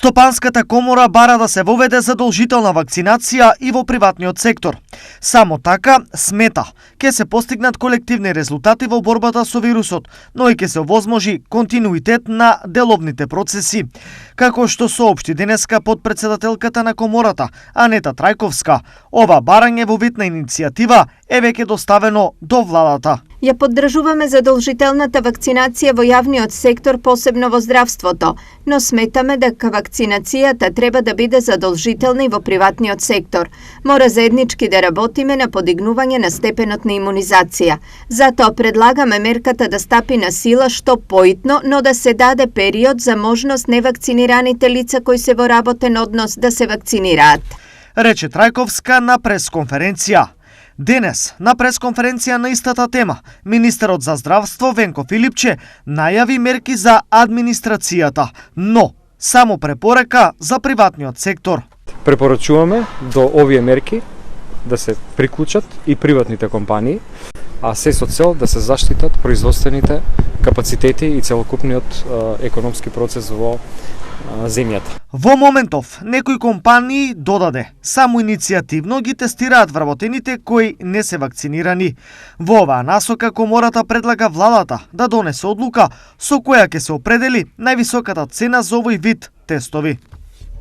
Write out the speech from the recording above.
Стопанската комора бара да се воведе задолжителна вакцинација и во приватниот сектор. Само така, смета, ќе се постигнат колективни резултати во борбата со вирусот, но и ќе се овозможи континуитет на деловните процеси. Како што соопшти денеска подпредседателката на комората, Анета Трајковска, ова барање во вид на иницијатива е веќе доставено до владата. Ја поддржуваме задолжителната вакцинација во јавниот сектор, посебно во здравството, но сметаме дека вакцинацијата треба да биде задолжителна и во приватниот сектор. Мора заеднички да работиме на подигнување на степенот на имунизација. Затоа предлагаме мерката да стапи на сила што поитно, но да се даде период за можност невакцинираните лица кои се во работен однос да се вакцинираат. Рече Трајковска на пресконференција. Денес, на пресконференција на истата тема, министерот за здравство Венко Филипче најави мерки за администрацијата, но само препорека за приватниот сектор. Препорачуваме до овие мерки да се приклучат и приватните компании, а се со цел да се заштитат производствените капацитети и целокупниот економски процес во земјата. Во моментов, некои компании додаде, само иницијативно ги тестираат вработените кои не се вакцинирани. Во оваа насока комората предлага владата да донесе одлука со која ќе се определи највисоката цена за овој вид тестови.